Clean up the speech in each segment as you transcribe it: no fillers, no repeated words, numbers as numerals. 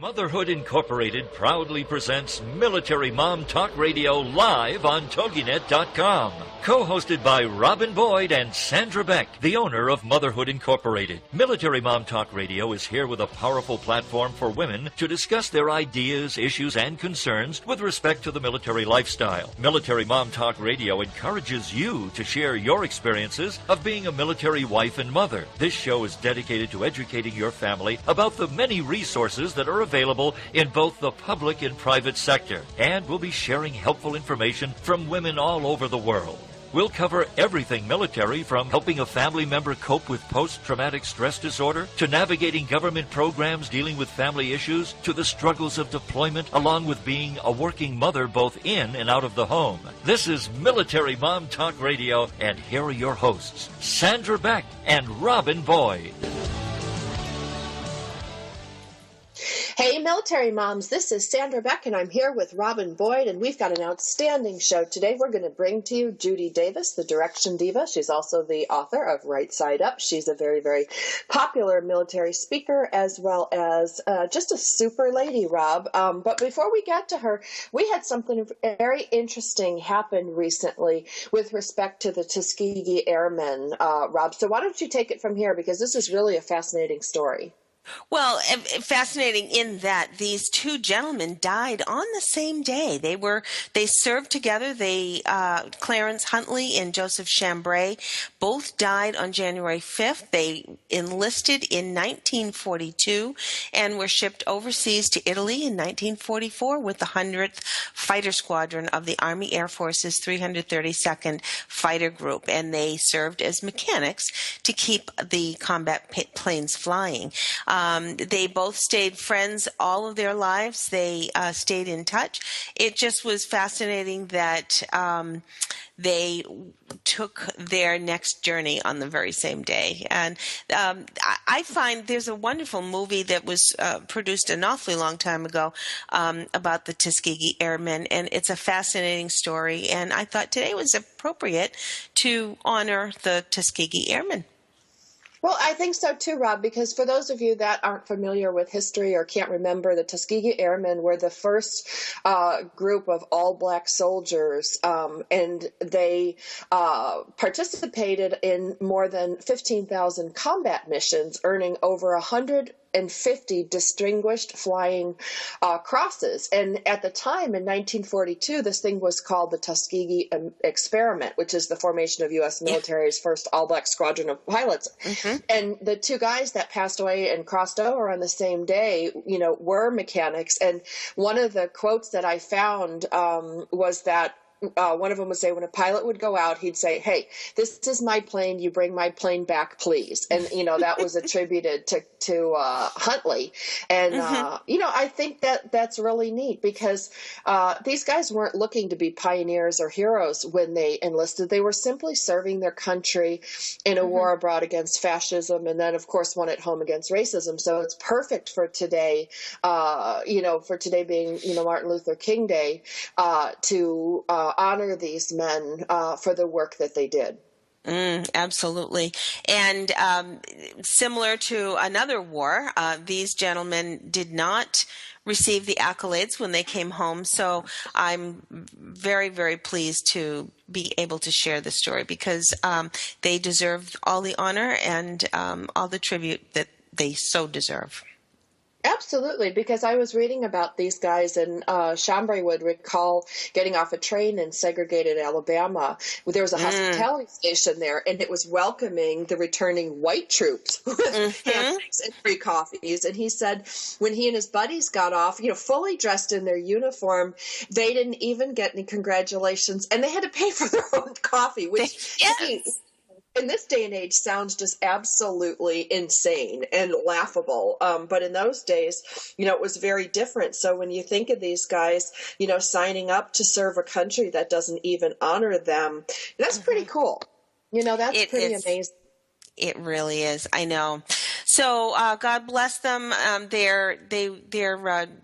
Motherhood Incorporated proudly presents Military Mom Talk Radio live on Toginet.com. Co-hosted by Robin Boyd and Sandra Beck, the owner of Motherhood Incorporated. Military Mom Talk Radio is here with a powerful platform for women to discuss their ideas, issues, and concerns with respect to the military lifestyle. Military Mom Talk Radio encourages you to share your experiences of being a military wife and mother. This show is dedicated to educating your family about the many resources that are available in both the public and private sector. And we'll be sharing helpful information from women all over the world. We'll cover everything military, from helping a family member cope with post-traumatic stress disorder, to navigating government programs dealing with family issues, to the struggles of deployment, along with being a working mother both in and out of the home. This is Military Mom Talk Radio, and here are your hosts, Sandra Beck and Robin Boyd. Hey, military moms, this is Sandra Beck, and I'm here with Robin Boyd, and we've got an outstanding show today. We're going to bring to you Judy Davis, the Direction Diva. She's also the author of Right Side Up. She's a very, very popular military speaker, as well as just a super lady, Rob. But before we get to her, we had something very interesting happen recently with respect to the Tuskegee Airmen, Rob. So why don't you take it from here, because this is really a fascinating story. Well, fascinating in that these two gentlemen died on the same day. They served together. Clarence Huntley and Joseph Chambray both died on January 5th. They enlisted in 1942 and were shipped overseas to Italy in 1944 with the 100th Fighter Squadron of the Army Air Force's 332nd Fighter Group, and they served as mechanics to keep the combat planes flying. They both stayed friends all of their lives. They stayed in touch. It just was fascinating that they took their next journey on the very same day. And I find there's a wonderful movie that was produced an awfully long time ago about the Tuskegee Airmen, and it's a fascinating story. And I thought today was appropriate to honor the Tuskegee Airmen. Well, I think so too, Rob, because for those of you that aren't familiar with history or can't remember, the Tuskegee Airmen were the first group of all-black soldiers, and they participated in more than 15,000 combat missions, earning over 150 distinguished flying crosses. And at the time, in 1942, this thing was called the Tuskegee Experiment, which is the formation of U.S. military's first all-black squadron of pilots. Mm-hmm. And the two guys that passed away and crossed over on the same day, were mechanics. And one of the quotes that I found was that one of them would say, when a pilot would go out, he'd say, "Hey, this is my plane. You bring my plane back, please." And, that was attributed to Huntley. And, I think that's really neat, because these guys weren't looking to be pioneers or heroes when they enlisted. They were simply serving their country in a war abroad against fascism, and then, of course, one at home against racism. So it's perfect for today, for today being, Martin Luther King Day, to honor these men for the work that they did. Absolutely. And similar to another war, these gentlemen did not receive the accolades when they came home. So I'm very, very pleased to be able to share this story, because they deserve all the honor and all the tribute that they so deserve. Absolutely, because I was reading about these guys, and Chambray would recall getting off a train in segregated Alabama. There was a hospitality station there, and it was welcoming the returning white troops with handshakes and free coffees. And he said when he and his buddies got off, fully dressed in their uniform, they didn't even get any congratulations, and they had to pay for their own coffee, which in this day and age sounds just absolutely insane and laughable. But in those days, it was very different. So when you think of these guys, signing up to serve a country that doesn't even honor them, that's pretty cool. That's pretty amazing. It really is. I know. So God bless them. Their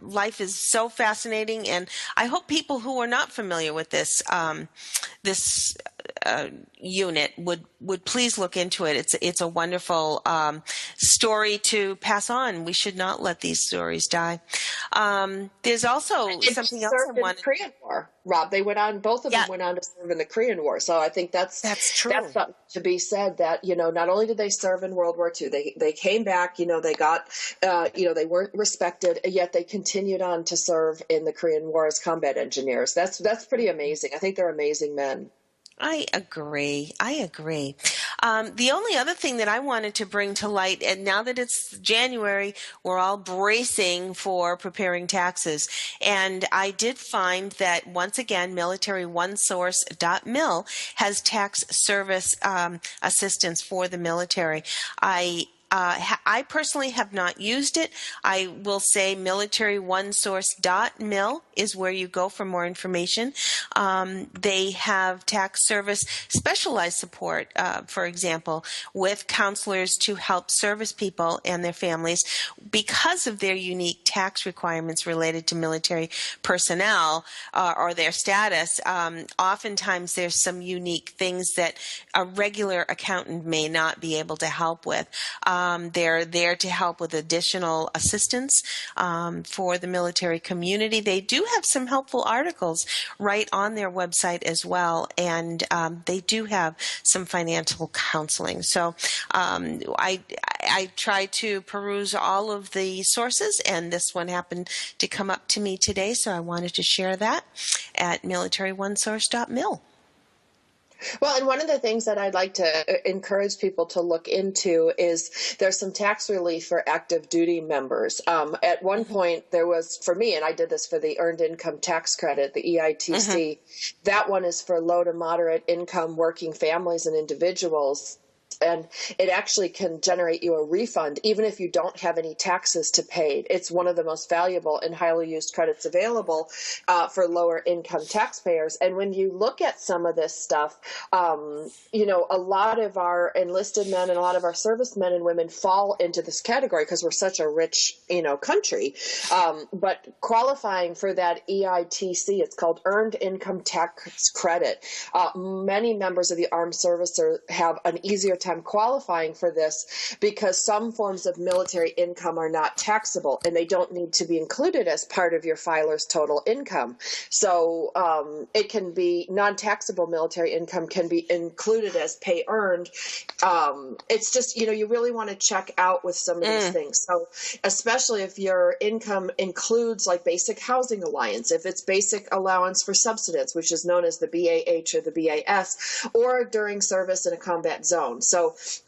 life is so fascinating, and I hope people who are not familiar with this unit would please look into it. It's a wonderful story to pass on. We should not let these stories die. There's also something else I served in the wanted. Korean War, Rob. Both of them went on to serve in the Korean War. So I think that's true. That's something to be said, that, not only did they serve in World War II, they came back, they got, they weren't respected, yet they continued on to serve in the Korean War as combat engineers. That's pretty amazing. I think they're amazing men. I agree. The only other thing that I wanted to bring to light, and now that it's January, we're all bracing for preparing taxes. And I did find that, once again, militaryOneSource.mil has tax service assistance for the military. I personally have not used it. I will say militaryOneSource.mil is where you go for more information. They have tax service specialized support, for example, with counselors to help service people and their families because of their unique tax requirements related to military personnel or their status. Oftentimes there's some unique things that a regular accountant may not be able to help with. They're there to help with additional assistance for the military community. They do have some helpful articles right on their website as well, and they do have some financial counseling. So I try to peruse all of the sources, and this one happened to come up to me today, so I wanted to share that at militaryOneSource.mil. Well, and one of the things that I'd like to encourage people to look into is there's some tax relief for active duty members. At one point, there was, for me, and I did this for the Earned Income Tax Credit, the EITC, that one is for low to moderate income working families and individuals. And it actually can generate you a refund even if you don't have any taxes to pay. It's one of the most valuable and highly used credits available for lower income taxpayers. And when you look at some of this stuff, a lot of our enlisted men and a lot of our servicemen and women fall into this category because we're such a rich, country. But qualifying for that EITC, it's called Earned Income Tax Credit. Many members of the armed services have an easier time qualifying for this because some forms of military income are not taxable and they don't need to be included as part of your filer's total income. So it can be non-taxable military income can be included as pay earned. It's just, you really want to check out with some of these things. So especially if your income includes like basic housing allowance, if it's basic allowance for subsistence, which is known as the BAH or the BAS, or during service in a combat zone. So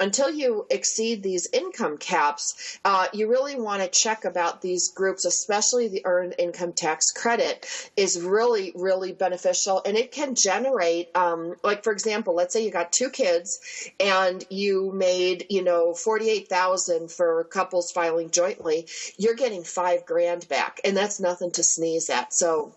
until you exceed these income caps, you really want to check about these groups, especially the Earned Income Tax Credit is really, really beneficial. And it can generate, like, for example, let's say you got 2 kids and you made, $48,000 for couples filing jointly, you're getting $5,000 back. And that's nothing to sneeze at. So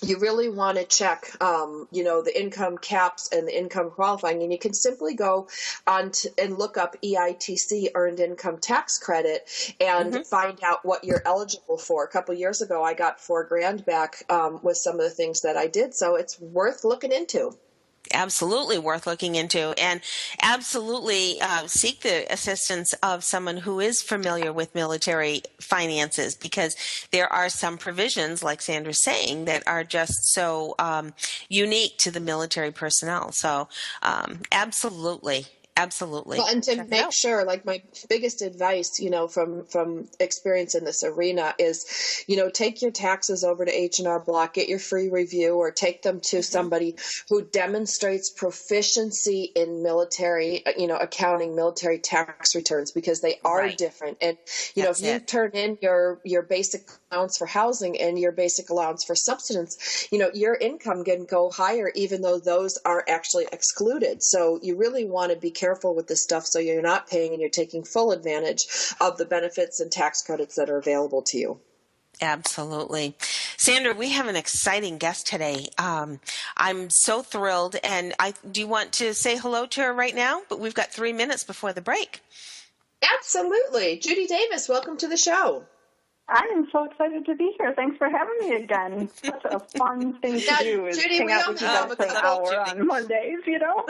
you really want to check, the income caps and the income qualifying, and you can simply go on and look up EITC, Earned Income Tax Credit, and find out what you're eligible for. A couple of years ago, I got $4,000 back with some of the things that I did, so it's worth looking into. Absolutely worth looking into, and absolutely seek the assistance of someone who is familiar with military finances, because there are some provisions, like Sandra's saying, that are just so unique to the military personnel. So absolutely. Absolutely. Well, and to make sure, like my biggest advice, from experience in this arena is, take your taxes over to H&R Block, get your free review, or take them to somebody who demonstrates proficiency in military, accounting, military tax returns, because they are different. And, if you turn in your basic allowance for housing and your basic allowance for subsistence, your income can go higher, even though those are actually excluded. So you really want to be careful with this stuff so you're not paying and you're taking full advantage of the benefits and tax credits that are available to you. Absolutely. Sandra, we have an exciting guest today. I'm so thrilled. And do you want to say hello to her right now? But we've got 3 minutes before the break. Absolutely. Judy Davis, welcome to the show. I am so excited to be here. Thanks for having me again. Such a fun thing to do is Judy, hang out with you guys for an hour on Mondays, you know?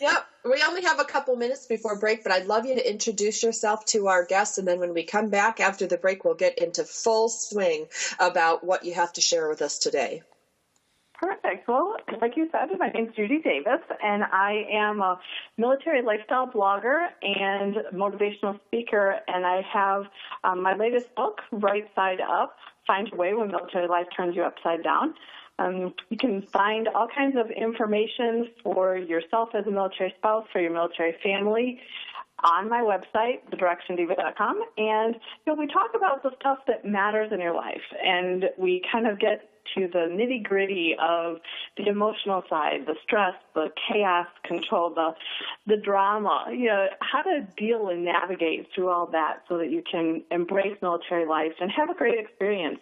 Yep. We only have a couple minutes before break, but I'd love you to introduce yourself to our guests, and then when we come back after the break, we'll get into full swing about what you have to share with us today. Perfect. Well, like you said, my name's Judy Davis, and I am a military lifestyle blogger and motivational speaker, and I have my latest book, Right Side Up, Find Your Way When Military Life Turns You Upside Down. You can find all kinds of information for yourself as a military spouse, for your military family, on my website, directiondiva.com. And we talk about the stuff that matters in your life, and we kind of get to the nitty-gritty of the emotional side, the stress, the chaos control, the drama, how to deal and navigate through all that so that you can embrace military life and have a great experience.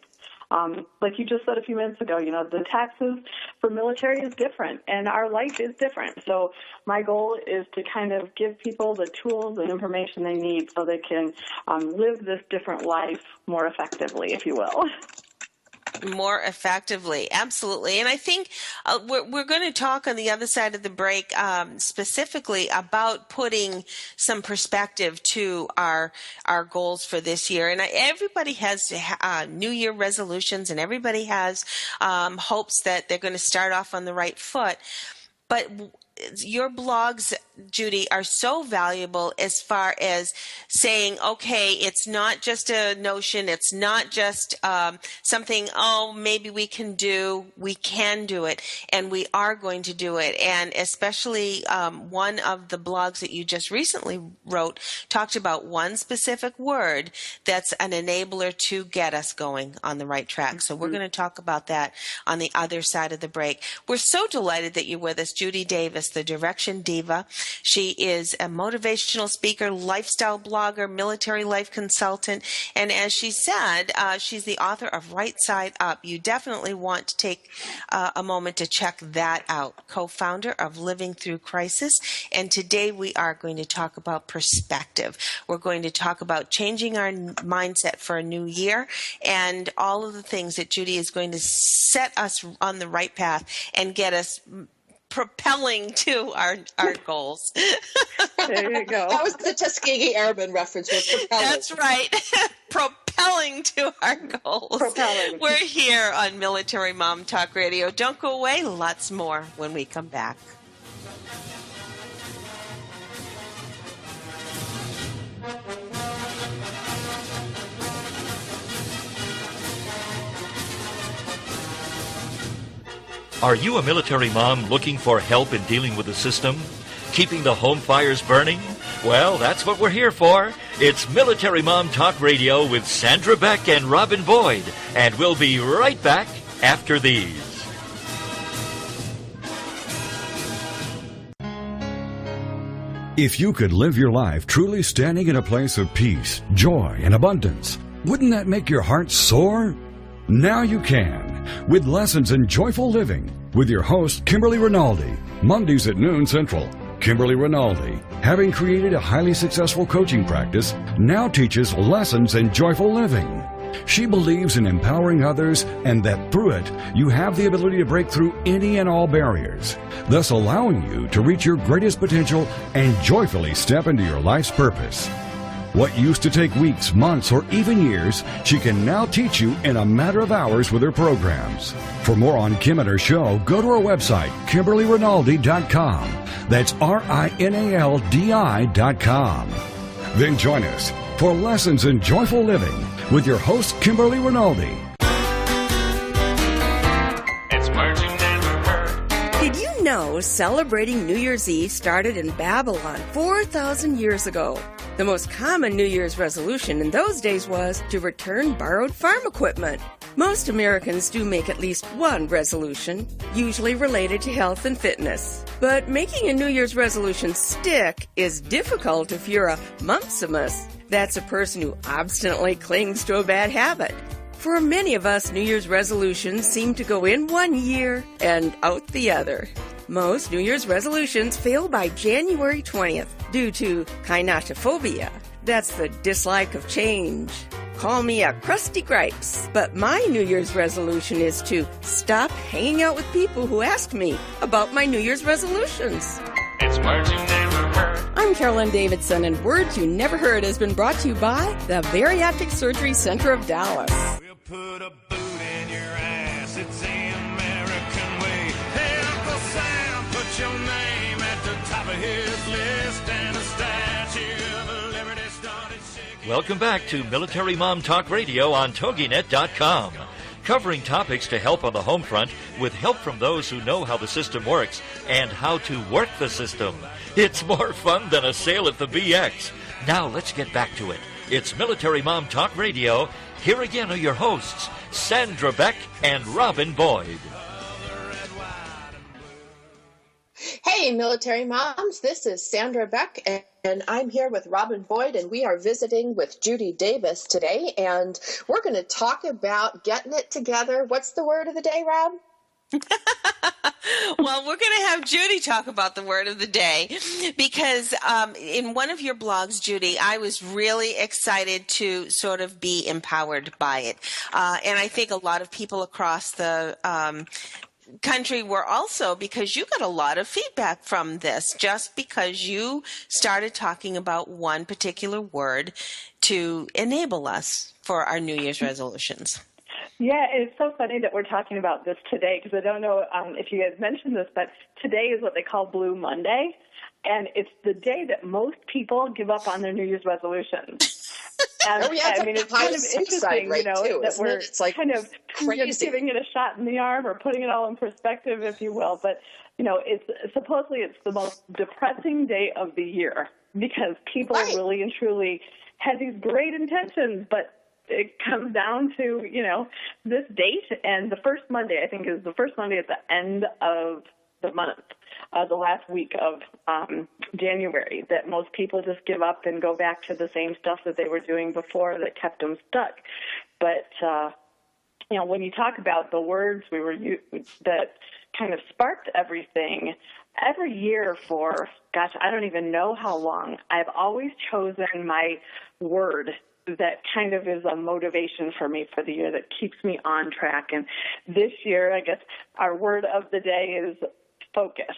Like you just said a few minutes ago, the taxes for military is different, and our life is different. So my goal is to kind of give people the tools and information they need so they can live this different life more effectively, if you will. More effectively. Absolutely. And I think we're going to talk on the other side of the break specifically about putting some perspective to our goals for this year. And everybody has New Year resolutions, and everybody has hopes that they're going to start off on the right foot. But your blogs, Judy, are so valuable as far as saying, okay, it's not just a notion. It's not just something, maybe we can do it, and we are going to do it. And especially one of the blogs that you just recently wrote talked about one specific word that's an enabler to get us going on the right track. So we're going to talk about that on the other side of the break. We're so delighted that you're with us, Judy Davis, the Direction Diva. She is a motivational speaker, lifestyle blogger, military life consultant, and as she said, she's the author of Right Side Up. You definitely want to take a moment to check that out. Co-founder of Living Thru Crisis, and today we are going to talk about perspective. We're going to talk about changing our mindset for a new year, and all of the things that Judy is going to set us on the right path and get us propelling to our goals. There you go. That was the Tuskegee Airmen reference. That's right. Propelling to our goals. Propelling. We're here on Military Mom Talk Radio. Don't go away. Lots more when we come back. Are you a military mom looking for help in dealing with the system? Keeping the home fires burning? Well, that's what we're here for. It's Military Mom Talk Radio with Sandra Beck and Robin Boyd. And we'll be right back after these. If you could live your life truly standing in a place of peace, joy, and abundance, wouldn't that make your heart soar? Now you can, with Lessons in Joyful Living, with your host, Kimberly Rinaldi, Mondays at noon Central. Kimberly Rinaldi, having created a highly successful coaching practice, now teaches Lessons in Joyful Living. She believes in empowering others and that through it, you have the ability to break through any and all barriers, thus allowing you to reach your greatest potential and joyfully step into your life's purpose. What used to take weeks, months, or even years, she can now teach you in a matter of hours with her programs. For more on Kim and her show, go to her website, KimberlyRinaldi.com. That's RINALDI.com. Then join us for Lessons in Joyful Living with your host, Kimberly Rinaldi. It's words you never heard. Did you know celebrating New Year's Eve started in Babylon 4,000 years ago? The most common New Year's resolution in those days was to return borrowed farm equipment. Most Americans do make at least one resolution, usually related to health and fitness. But making a New Year's resolution stick is difficult if you're a mumpsimus. That's a person who obstinately clings to a bad habit. For many of us, New Year's resolutions seem to go in one year and out the other. Most New Year's resolutions fail by January 20th due to kainatophobia. That's the dislike of change. Call me a crusty gripes. But my New Year's resolution is to stop hanging out with people who ask me about my New Year's resolutions. It's words you never heard. I'm Carolyn Davidson, and Words You Never Heard has been brought to you by the Bariatric Surgery Center of Dallas. We'll put a boot in your ass. It's the American way. Hey, Uncle Sam, put your name at the top of his list, and a statue of liberty started shaking. Welcome back to Military Mom Talk Radio on Toginet.com. Covering topics to help on the home front with help from those who know how the system works and how to work the system. It's more fun than a sale at the BX. Now let's get back to it. It's Military Mom Talk Radio. Here again are your hosts, Sandra Beck and Robin Boyd. Hey, military moms, this is Sandra Beck, and I'm here with Robin Boyd, and we are visiting with Judy Davis today, and we're going to talk about getting it together. What's the word of the day, Rob? Well, we're going to have Judy talk about the word of the day because in one of your blogs, Judy, I was really excited to sort of be empowered by it. And I think a lot of people across the country were also, because you got a lot of feedback from this just because you started talking about one particular word to enable us for our New Year's resolutions. Yeah, it's so funny that we're talking about this today because I don't know if you guys mentioned this, but today is what they call Blue Monday, and it's the day that most people give up on their New Year's resolutions. And, I mean, it's kind of interesting, right, too, that we're it's like kind of crazy. giving it a shot in the arm or putting it all in perspective, if you will. But, it's supposedly it's the most depressing day of the year because people really and truly had these great intentions, but it comes down to, this date, and the first Monday, I think, is the first Monday at the end of the month, the last week of January, that most people just give up and go back to the same stuff that they were doing before that kept them stuck. But, when you talk about the words that kind of sparked everything, every year for, I don't even know how long, I've always chosen my word that kind of is a motivation for me for the year that keeps me on track. And this year, I guess our word of the day is focus.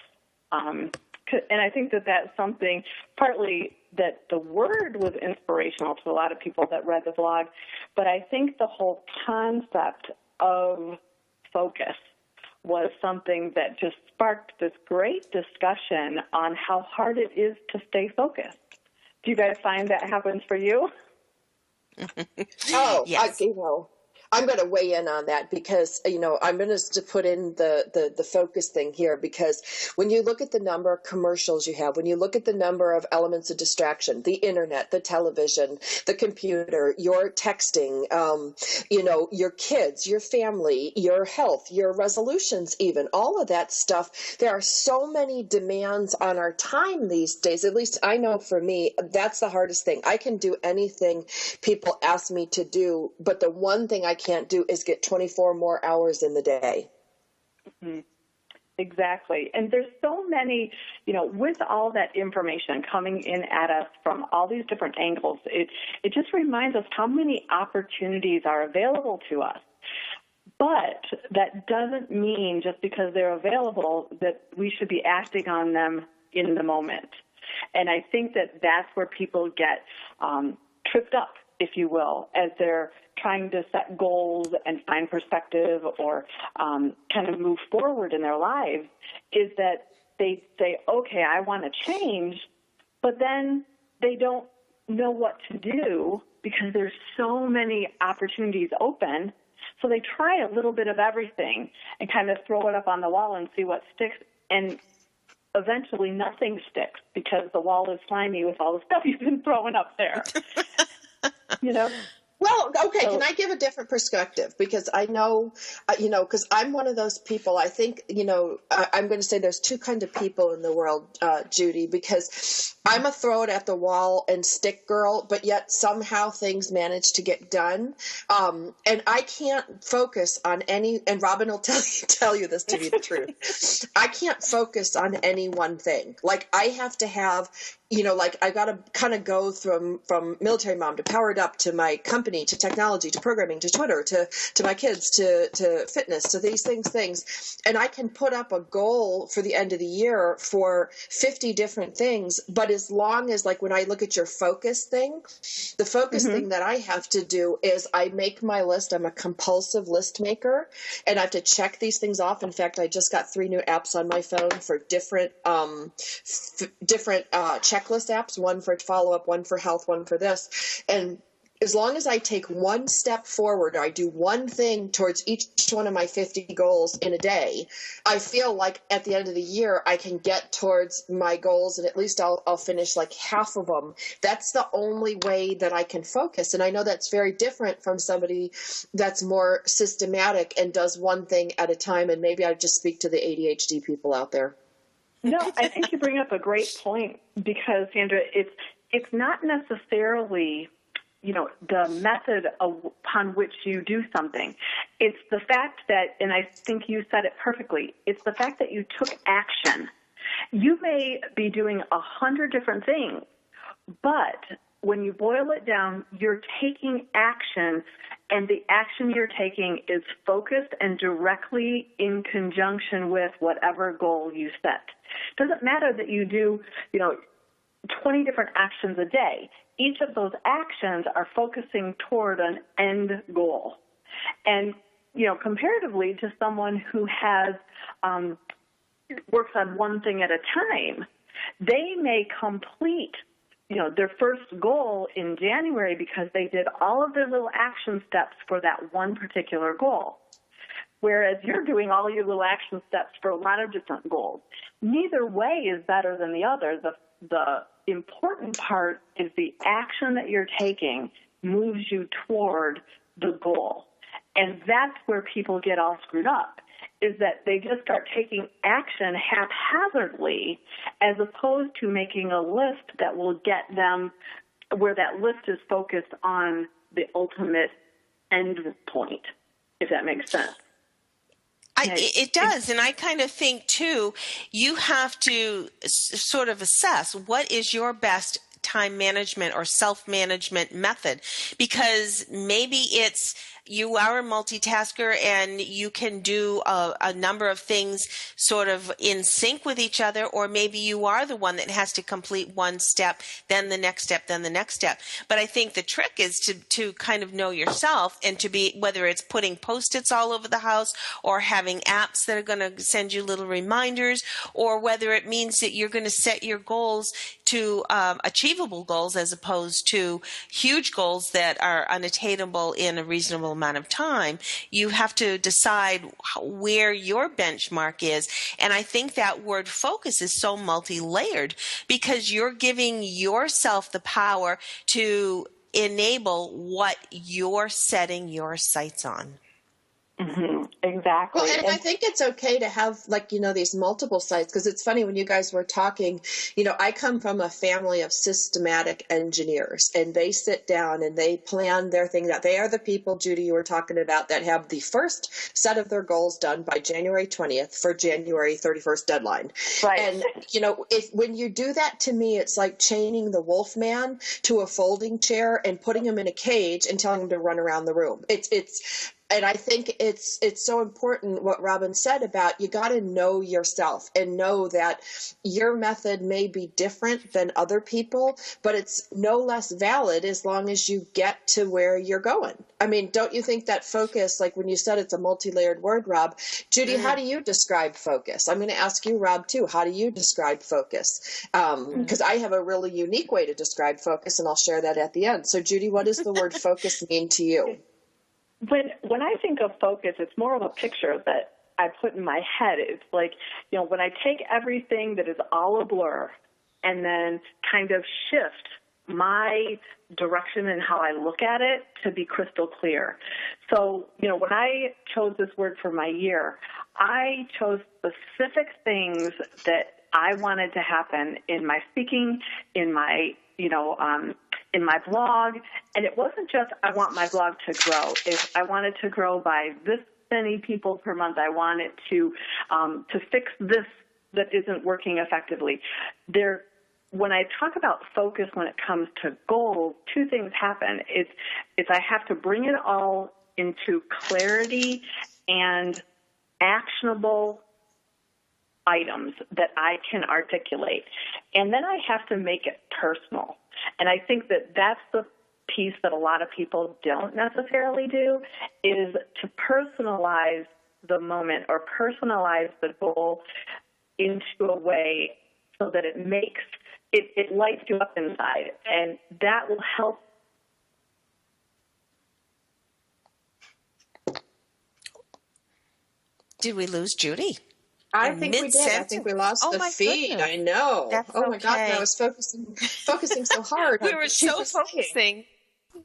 And I think that that's something partly that the word was inspirational to a lot of people that read the blog, but I think the whole concept of focus was something that just sparked this great discussion on how hard it is to stay focused. Do you guys find that happens for you? Yes. I'm going to weigh in on that because, I'm going to put in the focus thing here because when you look at the number of commercials you have, when you look at the number of elements of distraction, the internet, the television, the computer, your texting, your kids, your family, your health, your resolutions even, all of that stuff, there are so many demands on our time these days. At least I know for me, that's the hardest thing. I can do anything people ask me to do, but the one thing I can't do is get 24 more hours in the day. Mm-hmm. Exactly. And there's so many, with all that information coming in at us from all these different angles, it just reminds us how many opportunities are available to us. But that doesn't mean just because they're available that we should be acting on them in the moment. And I think that that's where people get tripped up, if you will, as they're trying to set goals and find perspective or kind of move forward in their lives, is that they say, okay, I want to change, but then they don't know what to do because there's so many opportunities open. So they try a little bit of everything and kind of throw it up on the wall and see what sticks. And eventually nothing sticks because the wall is slimy with all the stuff you've been throwing up there. Well, okay, can I give a different perspective? Because I know, because I'm one of those people, I think, I'm going to say there's two kinds of people in the world, Judy, because I'm a throw it at the wall and stick girl, but yet somehow things manage to get done. And I can't focus on any, and Robin will tell you this to be the truth. I can't focus on any one thing. Like I have to have like I got to kind of go from military mom to Powered Up to my company to technology to programming to Twitter to my kids to fitness to these things. And I can put up a goal for the end of the year for 50 different things. But as long as, like, when I look at your focus thing, the focus thing that I have to do is I make my list. I'm a compulsive list maker, and I have to check these things off. In fact, I just got 3 new apps on my phone for different checklist apps, one for follow-up, one for health, one for this. And as long as I take one step forward, or I do one thing towards each one of my 50 goals in a day, I feel like at the end of the year, I can get towards my goals, and at least I'll finish like half of them. That's the only way that I can focus. And I know that's very different from somebody that's more systematic and does one thing at a time. And maybe I just speak to the ADHD people out there. No, I think you bring up a great point because, Sandra, it's not necessarily, the method upon which you do something. It's the fact that, and I think you said it perfectly, it's the fact that you took action. You may be doing 100 different things, but when you boil it down, you're taking action, and the action you're taking is focused and directly in conjunction with whatever goal you set. It doesn't matter that you do, 20 different actions a day. Each of those actions are focusing toward an end goal. And, comparatively to someone who has works on one thing at a time, they may complete their first goal in January because they did all of their little action steps for that one particular goal. Whereas you're doing all your little action steps for a lot of different goals. Neither way is better than the other. The important part is the action that you're taking moves you toward the goal. And that's where people get all screwed up, is that they just start taking action haphazardly as opposed to making a list that will get them where that list is focused on the ultimate end point, if that makes sense. It does. And I kind of think, too, you have to sort of assess what is your best time management or self-management method, because maybe it's you are a multitasker and you can do a number of things sort of in sync with each other, or maybe you are the one that has to complete one step, then the next step, then the next step. But I think the trick is to kind of know yourself and to be, whether it's putting Post-its all over the house or having apps that are going to send you little reminders, or whether it means that you're going to set your goals to achievable goals as opposed to huge goals that are unattainable in a reasonable amount of time. You have to decide where your benchmark is. And I think that word focus is so multi-layered because you're giving yourself the power to enable what you're setting your sights on. Mm-hmm. Exactly. Well, and I think it's okay to have, these multiple sites, because it's funny when you guys were talking, I come from a family of systematic engineers, and they sit down and they plan their thing. That they are the people, Judy, you were talking about, that have the first set of their goals done by January 20th for January 31st deadline. Right. And, when you do that, to me, it's like chaining the wolf man to a folding chair and putting him in a cage and telling him to run around the room. And I think it's so important what Robin said about you got to know yourself and know that your method may be different than other people, but it's no less valid as long as you get to where you're going. I mean, don't you think that focus, like when you said it's a multi-layered word, Rob? Judy, how do you describe focus? I'm going to ask you, Rob, too. How do you describe focus? Because I have a really unique way to describe focus, and I'll share that at the end. So, Judy, what does the word focus mean to you? When I think of focus, it's more of a picture that I put in my head. It's like, when I take everything that is all a blur and then kind of shift my direction and how I look at it to be crystal clear. So, when I chose this word for my year, I chose specific things that I wanted to happen in my speaking, in my, in my blog. And it wasn't just I want my blog to grow. If I wanted to grow by this many people per month, I wanted to fix this that isn't working effectively. when I talk about focus when it comes to goals, two things happen. It's I have to bring it all into clarity and actionable items that I can articulate. And then I have to make it personal. And I think that that's the piece that a lot of people don't necessarily do, is to personalize the moment or personalize the goal into a way so that it makes it lights you up inside, and that will help. Did we lose Judy? I think we did. I think we lost the feed. Goodness. I know. That's oh my okay. God! I was focusing so hard. We were so focusing.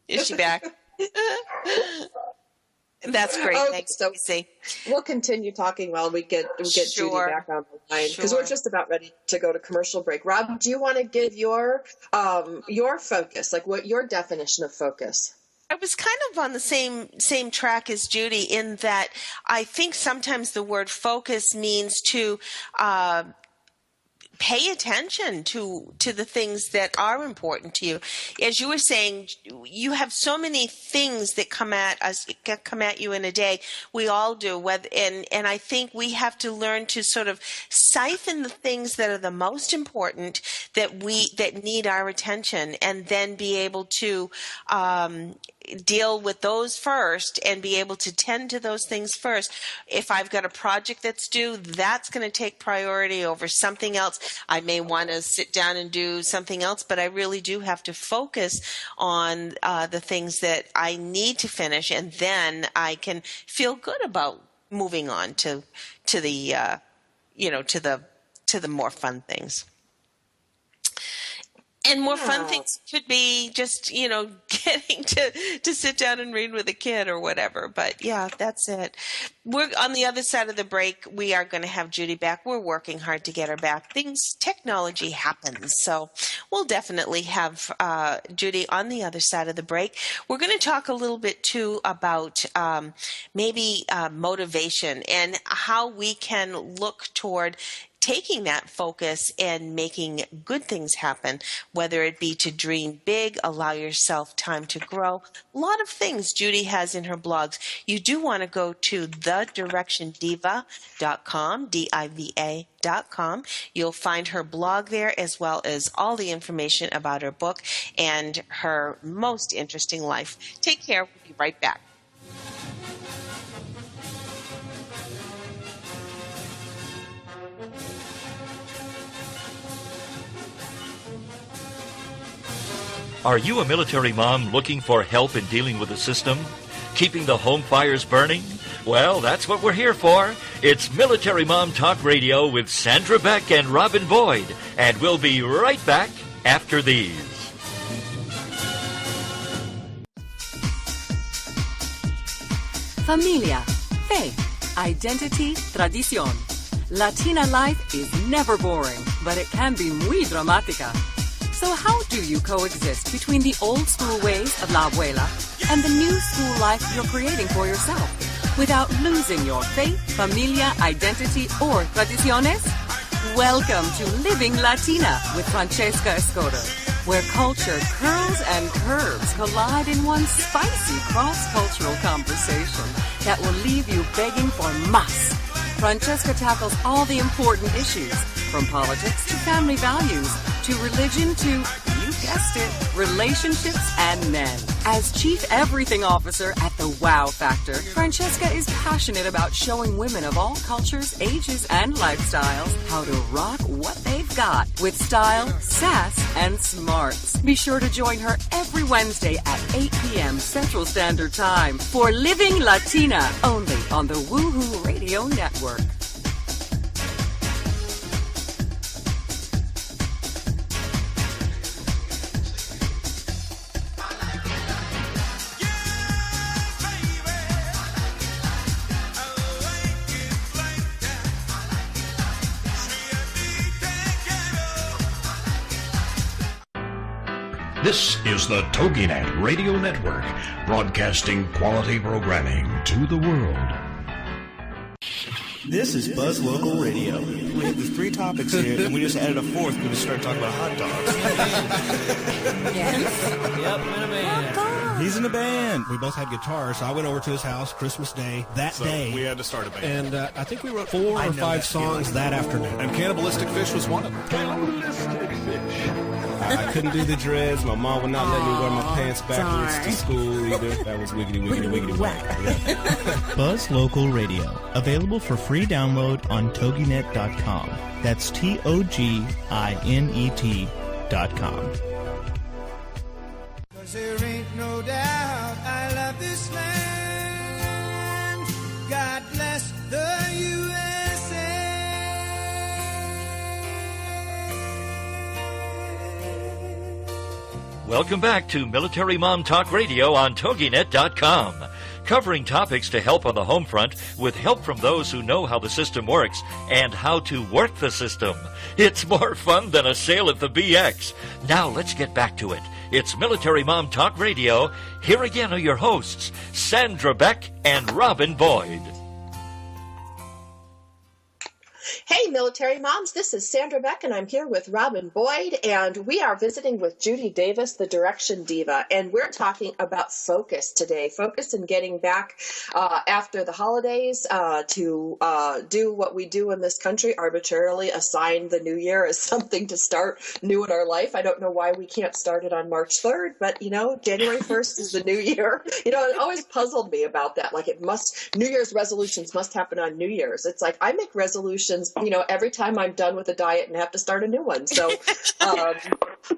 Is she back? That's great. Okay, Thanks, so Lucy. we'll continue talking while we get Judy back on the line, because we're just about ready to go to commercial break. Rob, do you want to give your focus, like what your definition of focus? I was kind of on the same track as Judy in that I think sometimes the word focus means to pay attention to the things that are important to you. As you were saying, you have so many things that come at you in a day. We all do. And I think we have to learn to sort of siphon the things that are the most important that need our attention, and then be able to deal with those first and be able to tend to those things first. If I've got a project that's due, that's going to take priority over something else. I may want to sit down and do something else, but I really do have to focus on the things that I need to finish, and then I can feel good about moving on to the more fun things. And more fun things could be just, getting to sit down and read with a kid or whatever. But yeah, that's it. We're on the other side of the break. We are going to have Judy back. We're working hard to get her back. Technology happens. So we'll definitely have Judy on the other side of the break. We're going to talk a little bit too about maybe motivation and how we can look toward taking that focus and making good things happen, whether it be to dream big, allow yourself time to grow. A lot of things Judy has in her blogs. You do want to go to thedirectiondiva.com, DIVA.com. You'll find her blog there, as well as all the information about her book and her most interesting life. Take care. We'll be right back. Are you a military mom looking for help in dealing with the system? Keeping the home fires burning? Well, that's what we're here for. It's Military Mom Talk Radio with Sandra Beck and Robin Boyd. And we'll be right back after these. Familia, faith, identity, tradición. Latina life is never boring, but it can be muy dramática. So how do you coexist between the old school ways of la abuela and the new school life you're creating for yourself without losing your faith, familia, identity, or tradiciones? Welcome to Living Latina with Francesca Escoto, where culture curls and curves collide in one spicy cross-cultural conversation that will leave you begging for más. Francesca tackles all the important issues, from politics to family values, to religion to, you guessed it, relationships and men. As Chief Everything Officer at the Wow Factor, Francesca is passionate about showing women of all cultures, ages, and lifestyles how to rock what they've got with style, sass, and smarts. Be sure to join her every Wednesday at 8 p.m. Central Standard Time for Living Latina, only on the Woohoo Radio Network. This is the Toginet Radio Network, broadcasting quality programming to the world. This is Buzz Local Radio. We have the 3 topics here, and we just added a 4th. We just started talking about hot dogs. Yes. Yep, in a band. He's in a band. We both had guitars, so I went over to his house Christmas Day day. We had to start a band. And I think we wrote 4 or 5 songs that afternoon. And Cannibalistic Fish was one of them. Cannibalistic Fish. I couldn't do the dreads. My mom would not let me wear my pants backwards to school either. That was wiggity whack. Yeah. Buzz Local Radio. Available for free download on Toginet.com. That's Toginet.com. 'Cause there ain't no doubt I love this land. God bless the USA. Welcome back to Military Mom Talk Radio on Toginet.com. Covering topics to help on the home front with help from those who know how the system works and how to work the system. It's more fun than a sale at the BX. Now let's get back to it. It's Military Mom Talk Radio. Here again are your hosts, Sandra Beck and Robin Boyd. Hey, military moms, this is Sandra Beck, and I'm here with Robin Boyd, and we are visiting with Judy Davis, the Direction Diva, and we're talking about focus today. Focus in getting back after the holidays to do what we do in this country, arbitrarily assign the new year as something to start new in our life. I don't know why we can't start it on March 3rd, but, January 1st is the new year. It always puzzled me about that. Like, New Year's resolutions must happen on New Year's. It's like I make resolutions every time I'm done with a diet and have to start a new one. So,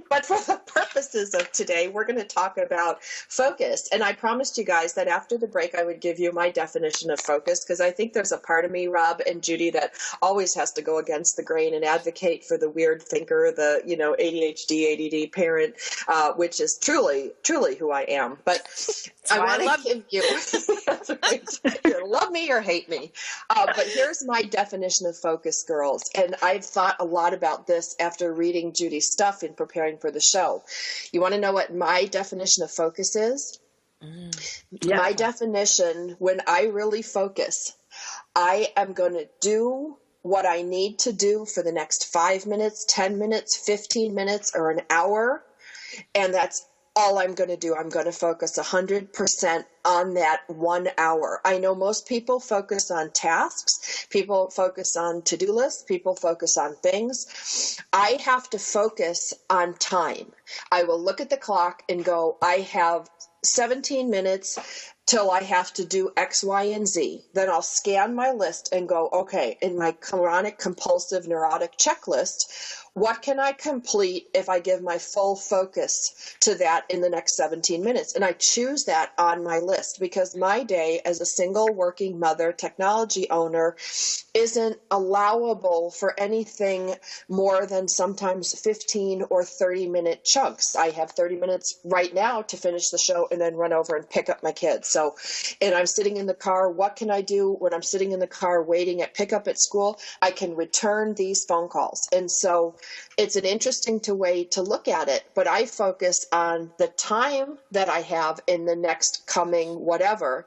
but for the purposes of today, we're going to talk about focus. And I promised you guys that after the break, I would give you my definition of focus, because I think there's a part of me, Rob and Judy, that always has to go against the grain and advocate for the weird thinker, the, ADHD, ADD parent, which is truly who I am. But I want to give you, either love me or hate me. But here's my definition of focus, girls. And I've thought a lot about this after reading Judy's stuff and preparing for the show. You want to know what my definition of focus is? Yeah. My definition, when I really focus, I am going to do what I need to do for the next 5 minutes, 10 minutes, 15 minutes, or an hour. And that's all I'm going to do. I'm going to focus 100% on that 1 hour. I know most people focus on tasks. People focus on to-do lists. People focus on things. I have to focus on time. I will look at the clock and go, I have 17 minutes till I have to do X, Y, and Z. Then I'll scan my list and go, okay, in my chronic compulsive neurotic checklist, what can I complete if I give my full focus to that in the next 17 minutes? And I choose that on my list because my day as a single working mother, technology owner, isn't allowable for anything more than sometimes 15 or 30-minute chunks. I have 30 minutes right now to finish the show and then run over and pick up my kids. So, and I'm sitting in the car. What can I do when I'm sitting in the car waiting at pickup at school? I can return these phone calls. And so it's an interesting way to look at it, but I focus on the time that I have in the next coming whatever,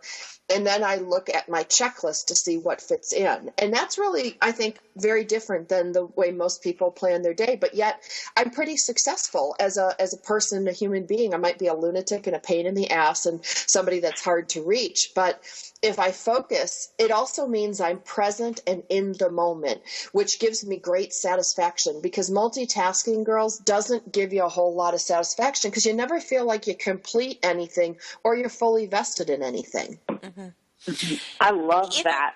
and then I look at my checklist to see what fits in. And that's really, I think, very different than the way most people plan their day, but yet I'm pretty successful as a person, a human being. I might be a lunatic and a pain in the ass and somebody that's hard to reach, but if I focus, it also means I'm present and in the moment, which gives me great satisfaction because multitasking, girls, doesn't give you a whole lot of satisfaction because you never feel like you complete anything or you're fully vested in anything. Mm-hmm. I love that.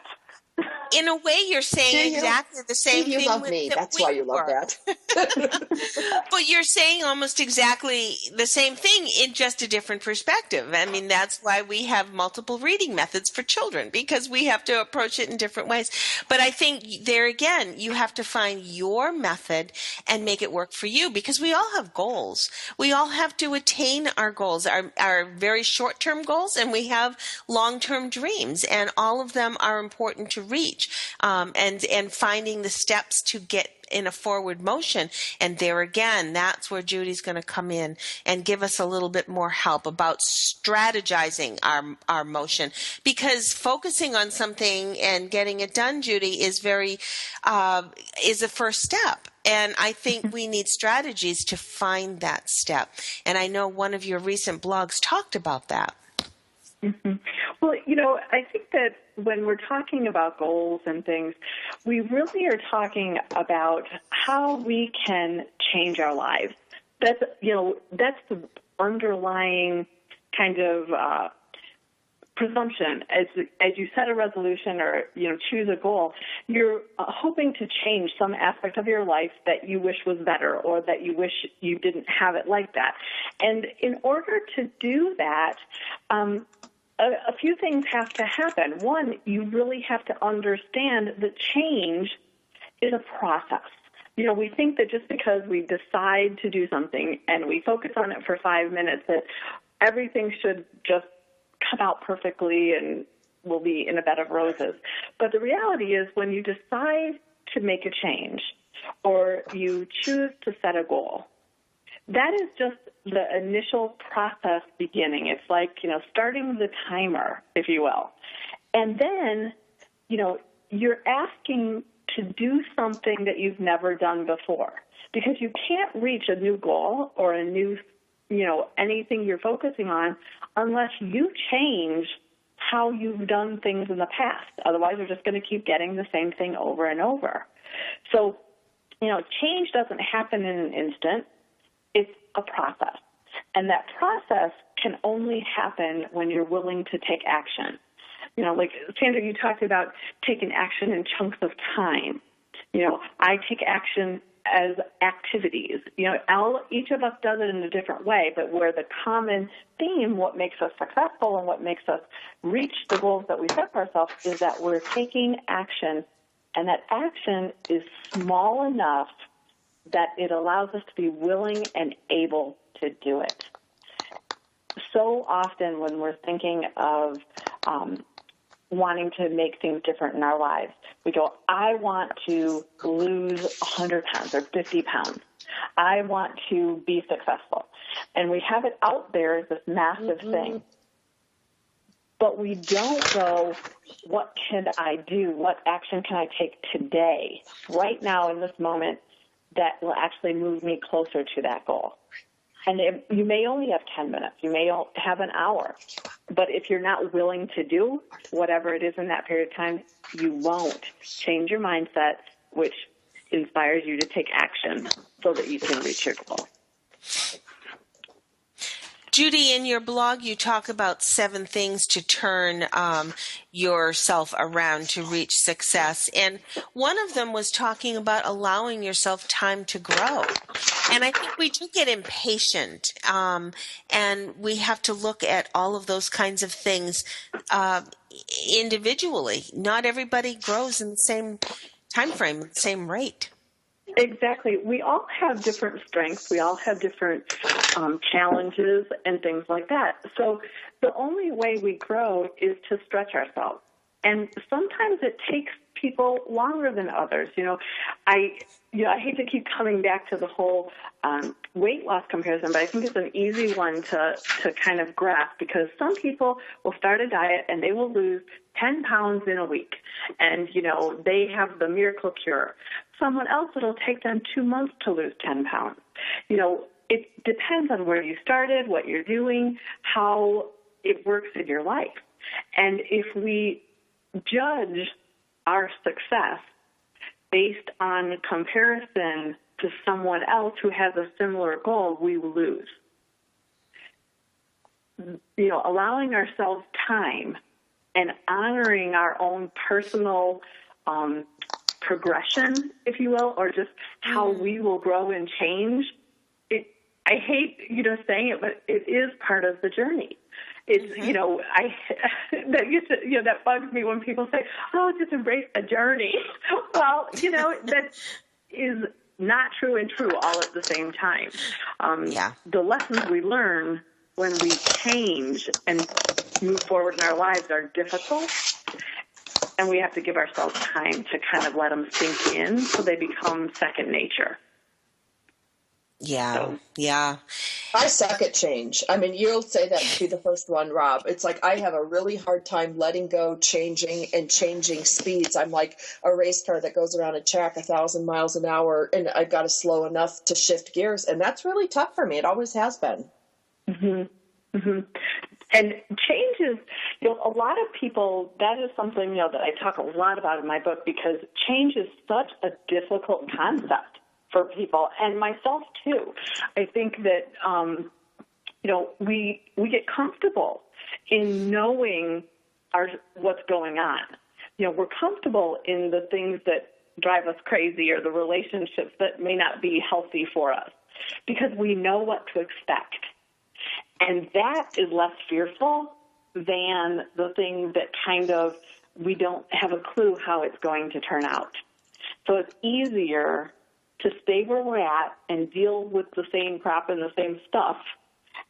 In a way, you're saying exactly the same thing. You love me. That's why you love that. But you're saying almost exactly the same thing in just a different perspective. I mean, that's why we have multiple reading methods for children, because we have to approach it in different ways. But I think there again, you have to find your method and make it work for you, because we all have goals. We all have to attain our goals, our very short-term goals, and we have long-term dreams, and all of them are important to reach. reach, and finding the steps to get in a forward motion. And there again, that's where Judy's going to come in and give us a little bit more help about strategizing our motion, because focusing on something and getting it done, Judy, is is a first step. And I think we need strategies to find that step. And I know one of your recent blogs talked about that. Mm-hmm. Well, I think that when we're talking about goals and things, we really are talking about how we can change our lives. That's the underlying kind of presumption. As you set a resolution or choose a goal, you're hoping to change some aspect of your life that you wish was better, or that you wish you didn't have it like that. And in order to do that, a few things have to happen. One, you really have to understand that change is a process. We think that just because we decide to do something and we focus on it for 5 minutes, that everything should just come out perfectly and we'll be in a bed of roses. But the reality is, when you decide to make a change or you choose to set a goal, that is just the initial process beginning. It's like, starting the timer, if you will. And then, you're asking to do something that you've never done before, because you can't reach a new goal or a new, anything you're focusing on unless you change how you've done things in the past. Otherwise, you're just going to keep getting the same thing over and over. So, change doesn't happen in an instant. It's a process. And that process can only happen when you're willing to take action. Like Sandra, you talked about taking action in chunks of time. I take action as activities. Each of us does it in a different way, but where the common theme, what makes us successful and what makes us reach the goals that we set for ourselves, is that we're taking action, and that action is small enough that it allows us to be willing and able to do it. So often when we're thinking of wanting to make things different in our lives, we go, I want to lose 100 pounds or 50 pounds. I want to be successful. And we have it out there as this massive thing. But we don't go, what can I do? What action can I take today, right now in this moment, that will actually move me closer to that goal? And you may only have 10 minutes. You may have an hour. But if you're not willing to do whatever it is in that period of time, you won't change your mindset, which inspires you to take action so that you can reach your goal. Judy, in your blog, you talk about 7 things to turn yourself around to reach success. And one of them was talking about allowing yourself time to grow. And I think we do get impatient, and we have to look at all of those kinds of things individually. Not everybody grows in the same time frame, the same rate. Exactly. We all have different strengths. We all have different challenges and things like that. So the only way we grow is to stretch ourselves. And sometimes it takes people longer than others. I hate to keep coming back to the whole weight loss comparison, but I think it's an easy one to kind of grasp, because some people will start a diet and they will lose 10 pounds in a week. And, they have the miracle cure. Someone else, it'll take them 2 months to lose 10 pounds. It depends on where you started, what you're doing, how it works in your life. And if we judge our success based on comparison to someone else who has a similar goal, we will lose. Allowing ourselves time and honoring our own personal progression, if you will, or just how we will grow and change. I hate, saying it, but it is part of the journey. It's, that bugs me when people say, oh, just embrace the journey. Well, that is not true and true all at the same time. The lessons we learn when we change and move forward in our lives are difficult. and we have to give ourselves time to kind of let them sink in so they become second nature. Yeah, yeah. I suck at change. I mean, you'll say that to be the first one, Rob. It's like I have a really hard time letting go, changing speeds. I'm like a race car that goes around a track 1,000 miles an hour, and I've got to slow enough to shift gears, and that's really tough for me. It always has been. Mm-hmm. Mm-hmm. And change is, a lot of people, that is something, that I talk a lot about in my book, because change is such a difficult concept for people, and myself too. I think that, we get comfortable in knowing what's going on. We're comfortable in the things that drive us crazy or the relationships that may not be healthy for us because we know what to expect. And that is less fearful than the thing that kind of we don't have a clue how it's going to turn out. So it's easier to stay where we're at and deal with the same crap and the same stuff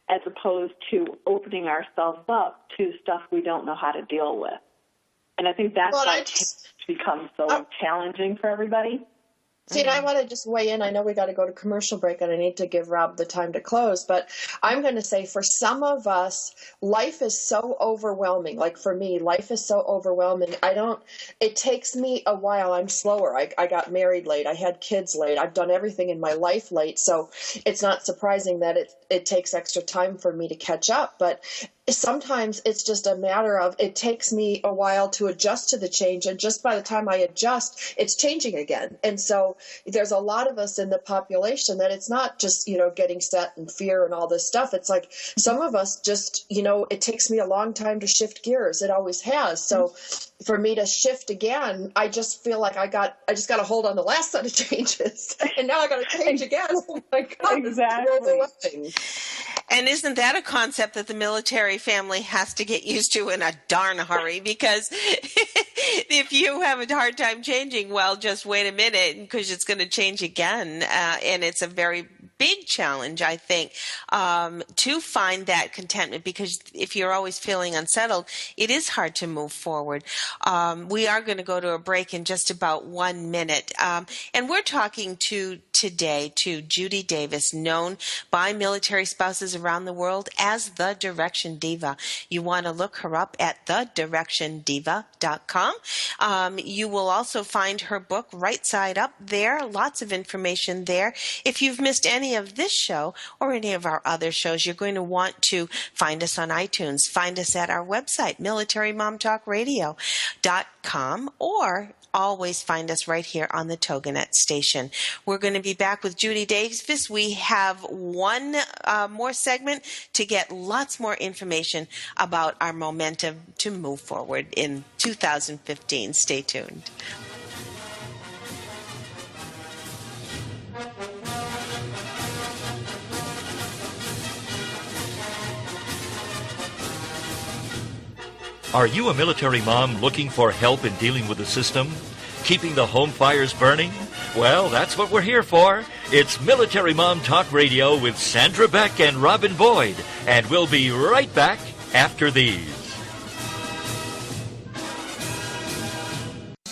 as opposed to opening ourselves up to stuff we don't know how to deal with. And I think that's why it's become so challenging for everybody. See, and I want to just weigh in. I know we got to go to commercial break, and I need to give Rob the time to close. But I'm going to say for some of us, life is so overwhelming. Like for me, life is so overwhelming. It takes me a while. I'm slower. I got married late. I had kids late. I've done everything in my life late. So it's not surprising that it takes extra time for me to catch up. But sometimes it's just a matter of it takes me a while to adjust to the change, and just by the time I adjust, it's changing again. And so there's a lot of us in the population that it's not just, getting set and fear and all this stuff. It's like some of us just, it takes me a long time to shift gears. It always has. So for me to shift again, I just feel like I just got to hold on the last set of changes, and now I got to change again. Oh my God, exactly. And isn't that a concept that the military family has to get used to in a darn hurry? Because if you have a hard time changing, well, just wait a minute because it's going to change again. And it's a very big challenge, I think, to find that contentment, because if you're always feeling unsettled, it is hard to move forward. We are going to go to a break in just about 1 minute. And we're talking today to Judy Davis, known by military spouses around the world as the Direction Diva. You want to look her up at thedirectiondiva.com. You will also find her book Right Side Up there. Lots of information there. If you've missed any of this show or any of our other shows, you're going to want to find us on iTunes. Find us at our website, militarymomtalkradio.com, or always find us right here on the Toginet station. We're going to be back with Judy Davis. We have one more segment to get lots more information about our momentum to move forward in 2015. Stay tuned. Are you a military mom looking for help in dealing with the system? Keeping the home fires burning? Well, that's what we're here for. It's Military Mom Talk Radio with Sandra Beck and Robin Boyd. And we'll be right back after these.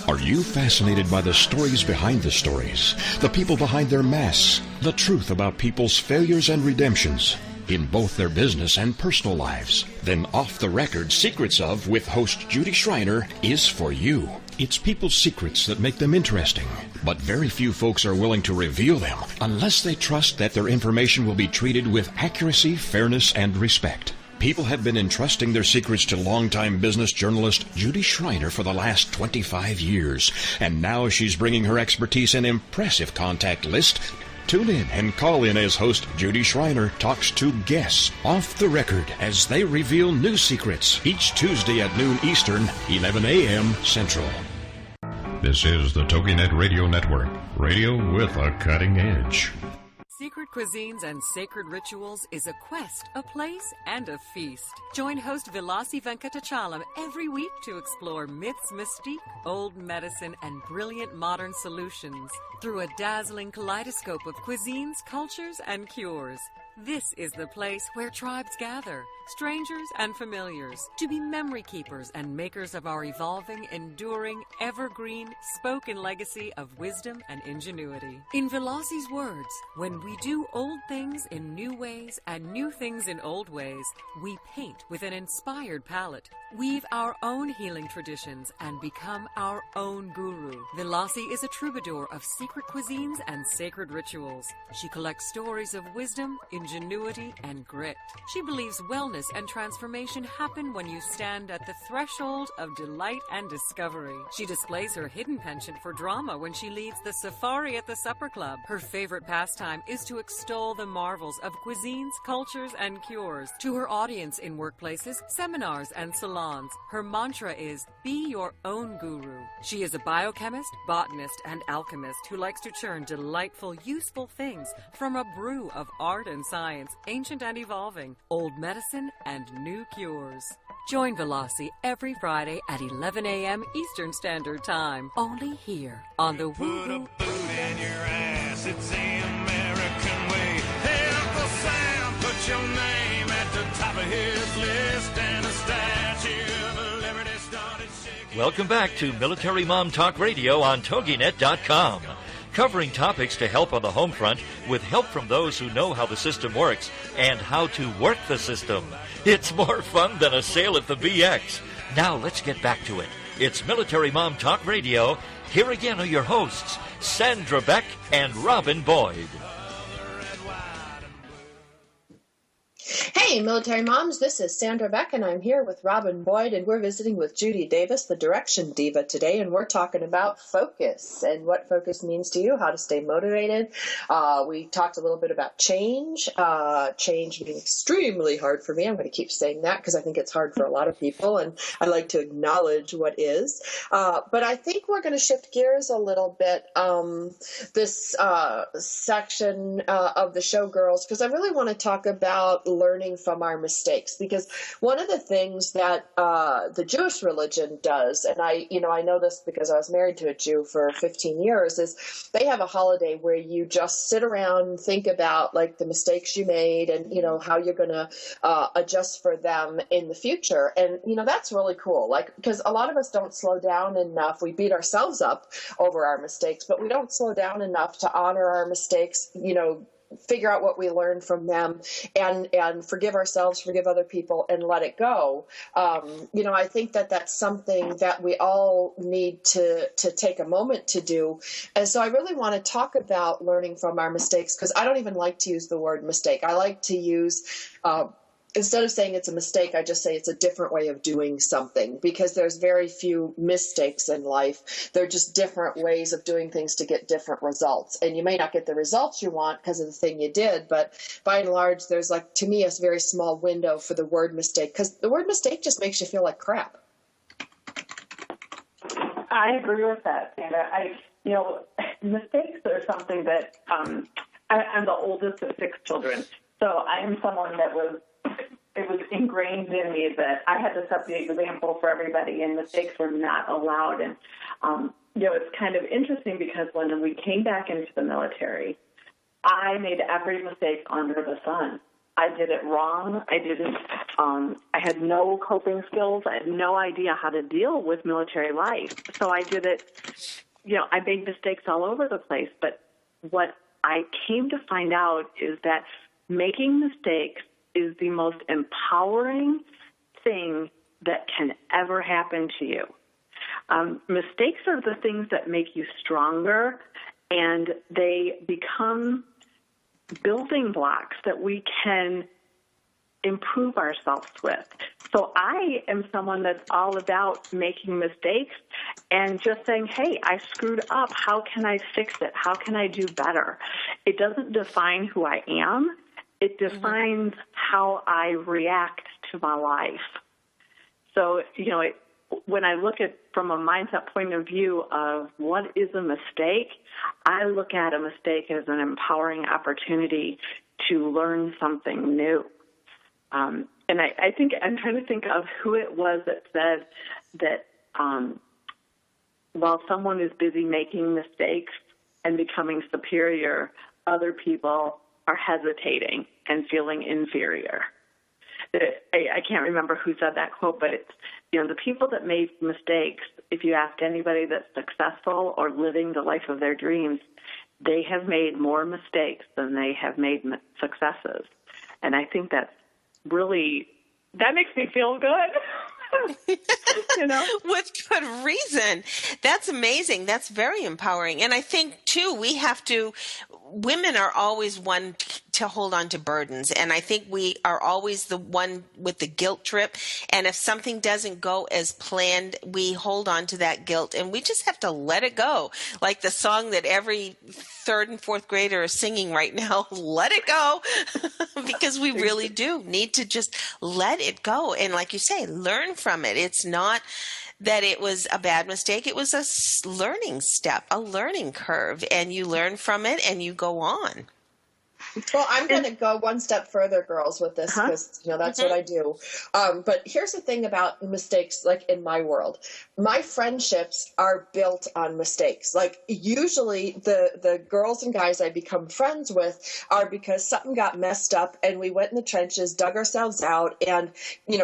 Are you fascinated by the stories behind the stories? The people behind their masks? The truth about people's failures and redemptions? In both their business and personal lives? Then Off the Record Secrets of with host Judy Schreiner is for you. It's people's secrets that make them interesting, but very few folks are willing to reveal them unless they trust that their information will be treated with accuracy, fairness, and respect. People have been entrusting their secrets to longtime business journalist Judy Schreiner for the last 25 years, and now she's bringing her expertise and impressive contact list. Tune in and call in as host Judy Schreiner talks to guests off the record as they reveal new secrets each Tuesday at noon Eastern, 11 a.m. Central. This is the Toginet Radio Network, radio with a cutting edge. Secret cuisines and sacred rituals is a quest, a place, and a feast. Join host Vilasi Venkatachalam every week to explore myths, mystique, old medicine, and brilliant modern solutions through a dazzling kaleidoscope of cuisines, cultures, and cures. This is the place where tribes gather, strangers and familiars, to be memory keepers and makers of our evolving, enduring, evergreen, spoken legacy of wisdom and ingenuity. In Vilasi's words, when we do old things in new ways and new things in old ways, we paint with an inspired palette, weave our own healing traditions, and become our own guru. Vilasi is a troubadour of secret cuisines and sacred rituals. She collects stories of wisdom, ingenuity, and grit. She believes wellness and transformation happen when you stand at the threshold of delight and discovery. She displays her hidden penchant for drama when she leads the safari at the supper club. Her favorite pastime is to extol the marvels of cuisines, cultures, and cures. To her audience in workplaces, seminars, and salons, her mantra is, be your own guru. She is a biochemist, botanist, and alchemist who likes to churn delightful, useful things from a brew of art and science, ancient and evolving, old medicine and new cures. Join Vilasi every Friday at 11 a.m. Eastern Standard Time, only here on the Put a Woo. boot in your ass, it's the American way. Hey, Uncle Sam, put your name at the top of his list, and a statue of liberty started shaking. Welcome back to Military Mom Talk Radio on Toginet.com. Covering topics to help on the home front with help from those who know how the system works and how to work the system. It's more fun than a sale at the BX. Now let's get back to it. It's Military Mom Talk Radio. Here again are your hosts, Sandra Beck and Robin Boyd. Hey, Military Moms, this is Sandra Beck, and I'm here with Robin Boyd, and we're visiting with Judy Davis, the Direction Diva, today, and we're talking about focus and what focus means to you, how to stay motivated. We talked a little bit about change, change being extremely hard for me. I'm going to keep saying that because I think it's hard for a lot of people, and I like to acknowledge what is. But I think we're going to shift gears a little bit this section of the show, girls, because I really want to talk about learning from our mistakes, because one of the things that the Jewish religion does, and I know this because I was married to a Jew for 15 years, is they have a holiday where you just sit around and think about like the mistakes you made and how you're going to adjust for them in the future. And that's really cool, like, because a lot of us don't slow down enough. We beat ourselves up over our mistakes, but we don't slow down enough to honor our mistakes, figure out what we learned from them and forgive ourselves, forgive other people, and let it go. I think that that's something that we all need to take a moment to do. And so I really want to talk about learning from our mistakes, because I don't even like to use the word mistake. I like to use, instead of saying it's a mistake, I just say it's a different way of doing something, because there's very few mistakes in life. They're just different ways of doing things to get different results. And you may not get the results you want because of the thing you did, but by and large, there's to me, a very small window for the word mistake, because the word mistake just makes you feel like crap. I agree with that, Sandra. Mistakes are something that I'm the oldest of 6 children, so I am someone that it was ingrained in me that I had to set the example for everybody, and mistakes were not allowed. And, it's kind of interesting because when we came back into the military, I made every mistake under the sun. I did it wrong. I had no coping skills. I had no idea how to deal with military life. So I did it, I made mistakes all over the place. But what I came to find out is that making mistakes is the most empowering thing that can ever happen to you. Mistakes are the things that make you stronger, and they become building blocks that we can improve ourselves with. So I am someone that's all about making mistakes and just saying, hey, I screwed up. How can I fix it? How can I do better? It doesn't define who I am. It defines how I react to my life. So, when I look at from a mindset point of view of what is a mistake, I look at a mistake as an empowering opportunity to learn something new. And I think I'm trying to think of who it was that said that while someone is busy making mistakes and becoming superior, other people are hesitating and feeling inferior. I can't remember who said that quote, but it's, the people that made mistakes, if you ask anybody that's successful or living the life of their dreams, they have made more mistakes than they have made successes. And I think that's really, that makes me feel good. With good reason. That's amazing. That's very empowering. And I think, too, women are always one to hold on to burdens. And I think we are always the one with the guilt trip. And if something doesn't go as planned, we hold on to that guilt and we just have to let it go. Like the song that every third and fourth grader is singing right now, let it go, because we really do need to just let it go. And like you say, learn from it. It's not that it was a bad mistake. It was a learning step, a learning curve, and you learn from it and you go on. Well, I'm going to go one step further, girls, with this, because, that's what I do. But here's the thing about mistakes, like in my world. My friendships are built on mistakes. Like usually the girls and guys I become friends with are because something got messed up and we went in the trenches, dug ourselves out and,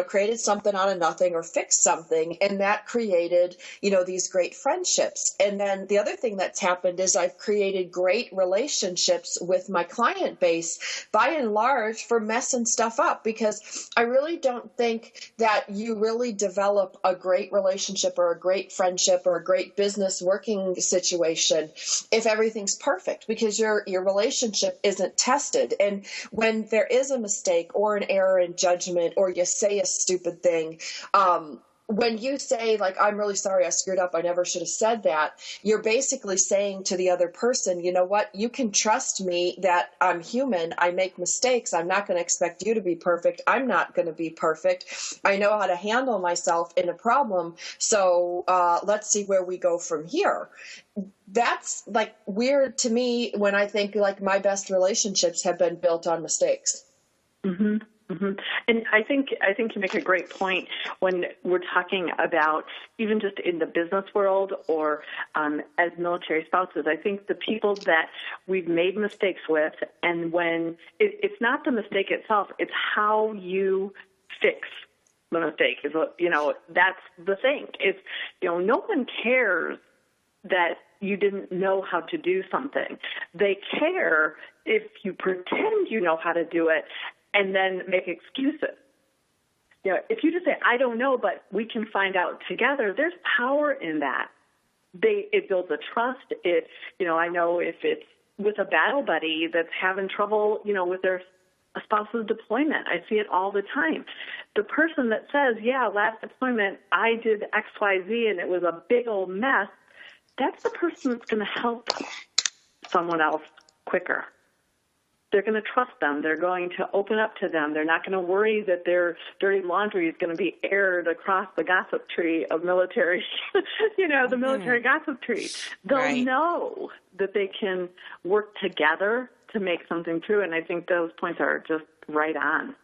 created something out of nothing or fixed something. And that created, these great friendships. And then the other thing that's happened is I've created great relationships with my client base by and large for messing stuff up, because I really don't think that you really develop a great relationship or a great friendship or a great business working situation if everything's perfect, because your relationship isn't tested. And when there is a mistake or an error in judgment or you say a stupid thing, when you say, like, I'm really sorry I screwed up, I never should have said that, you're basically saying to the other person, you know what, you can trust me that I'm human, I make mistakes, I'm not going to expect you to be perfect, I'm not going to be perfect, I know how to handle myself in a problem, so let's see where we go from here. That's, like, weird to me when I think, like, my best relationships have been built on mistakes. Mm-hmm. Mm-hmm. And I think you make a great point when we're talking about even just in the business world or as military spouses. I think the people that we've made mistakes with, and when it's not the mistake itself, it's how you fix the mistake. Is that's the thing. It's no one cares that you didn't know how to do something. They care if you pretend you know how to do it and then make excuses. If you just say, I don't know, but we can find out together, there's power in that. It builds a trust. I know if it's with a battle buddy that's having trouble, with their spouse's deployment, I see it all the time. The person that says, yeah, last deployment, I did X, Y, Z, and it was a big old mess, that's the person that's going to help someone else quicker. They're going to trust them. They're going to open up to them. They're not going to worry that their dirty laundry is going to be aired across the gossip tree of military, the military gossip tree. They'll know that they can work together to make something true. And I think those points are just right on.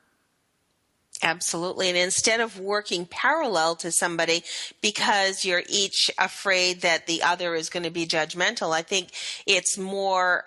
Absolutely. And instead of working parallel to somebody because you're each afraid that the other is going to be judgmental, I think it's more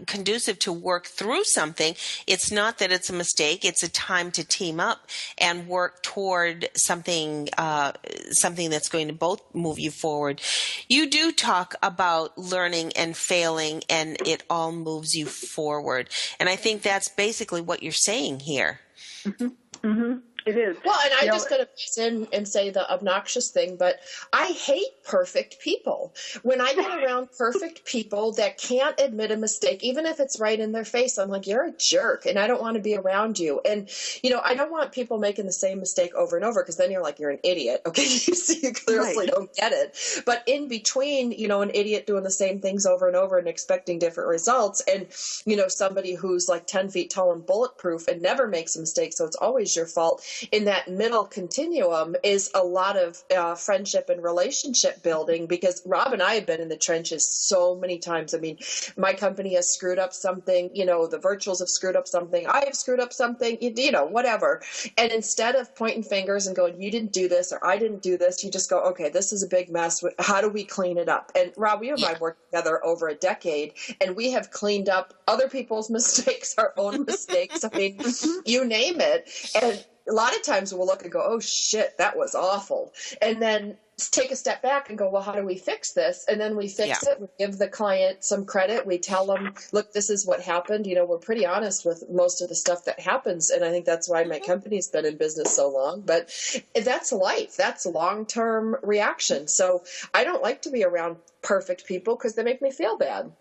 conducive to work through something. It's not that it's a mistake. It's a time to team up and work toward something that's going to both move you forward. You do talk about learning and failing, and it all moves you forward. And I think that's basically what you're saying here. Mm-hmm. Mm-hmm. It is. Well, and I'm just going to piece in and say the obnoxious thing, but I hate perfect people. When I get around perfect people that can't admit a mistake, even if it's right in their face, I'm like, you're a jerk, and I don't want to be around you. And, I don't want people making the same mistake over and over, because then you're like, you're an idiot. Okay, so you clearly don't get it. But in between, an idiot doing the same things over and over and expecting different results, and, somebody who's like 10 feet tall and bulletproof and never makes a mistake, so it's always your fault. in that middle continuum is a lot of friendship and relationship building, because Rob and I have been in the trenches so many times. I mean, my company has screwed up something, the virtuals have screwed up something, I have screwed up something, whatever. And instead of pointing fingers and going, you didn't do this or I didn't do this, you just go, okay, this is a big mess. How do we clean it up? And Rob, you and I worked together over a decade, and we have cleaned up other people's mistakes, our own mistakes. I mean, you name it. And a lot of times we'll look and go, oh shit, that was awful. And then take a step back and go, well, how do we fix this? And then we fix it. We give the client some credit. We tell them, look, this is what happened. We're pretty honest with most of the stuff that happens. And I think that's why my company's been in business so long. But that's life. That's long-term reaction. So I don't like to be around perfect people because they make me feel bad.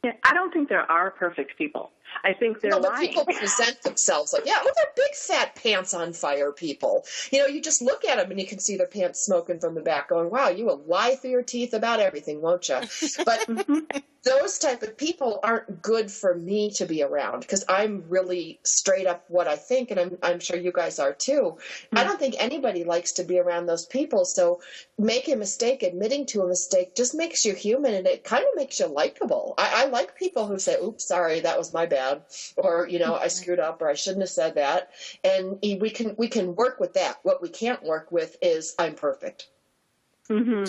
Yeah, I don't think there are perfect people. I think they're lying. People present themselves like, yeah, they're big fat pants on fire people. You just look at them and you can see their pants smoking from the back going, wow, you will lie through your teeth about everything, won't you? But those type of people aren't good for me to be around, because I'm really straight up what I think, and I'm sure you guys are too. I don't think anybody likes to be around those people. So making a mistake, admitting to a mistake just makes you human, and it kind of makes you likable. I like people who say, oops, sorry, that was my bad. Or, I screwed up, or I shouldn't have said that. And we can work with that. What we can't work with is I'm perfect. Mm-hmm.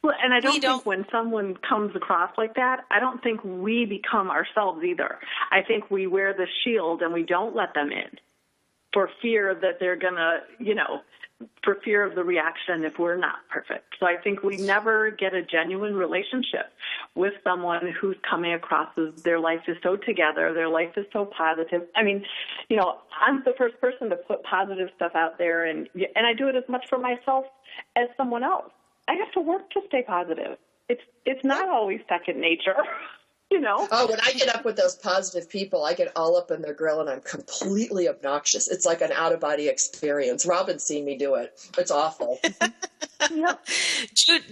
Well, and I don't think when someone comes across like that, I don't think we become ourselves either. I think we wear the shield and we don't let them in for fear that they're going to, for fear of the reaction if we're not perfect. So I think we never get a genuine relationship with someone who's coming across as their life is so together, their life is so positive. I mean, I'm the first person to put positive stuff out there, and I do it as much for myself as someone else. I have to work to stay positive. It's not always second nature. Oh, when I get up with those positive people, I get all up in their grill and I'm completely obnoxious. It's like an out-of-body experience. Robin's seen me do it. It's awful. Yep.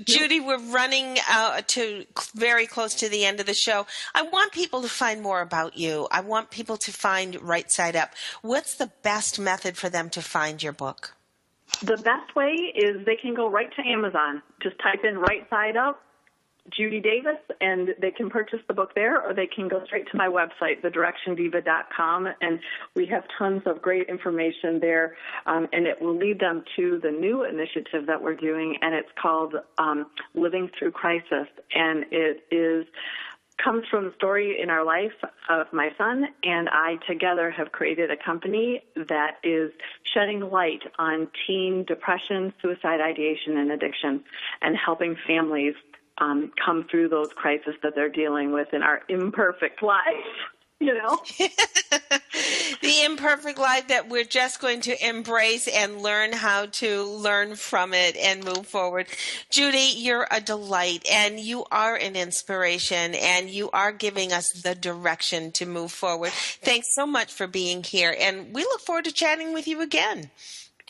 Judy, we're running to very close to the end of the show. I want people to find more about you. I want people to find Right Side Up. What's the best method for them to find your book? The best way is they can go right to Amazon. Just type in Right Side Up, Judy Davis, and they can purchase the book there, or they can go straight to my website, thedirectiondiva.com, and we have tons of great information there, and it will lead them to the new initiative that we're doing, and it's called Living Thru Crisis, and it comes from the story in our life of my son and I together have created a company that is shedding light on teen depression, suicide ideation, and addiction, and helping families come through those crises that they're dealing with in our imperfect lives, The imperfect life that we're just going to embrace and learn how to learn from it and move forward. Judy, you're a delight, and you are an inspiration, and you are giving us the direction to move forward. Thanks so much for being here, and we look forward to chatting with you again.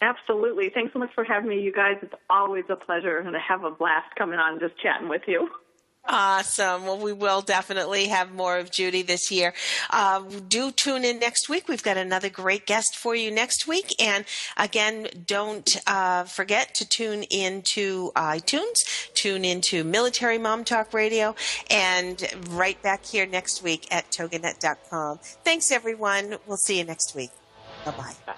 Absolutely. Thanks so much for having me, you guys. It's always a pleasure, and I have a blast coming on just chatting with you. Awesome. Well, we will definitely have more of Judy this year. Do tune in next week. We've got another great guest for you next week. And again, don't forget to tune into iTunes, tune into Military Mom Talk Radio, and right back here next week at Toginet.com. Thanks, everyone. We'll see you next week. Bye-bye. Bye.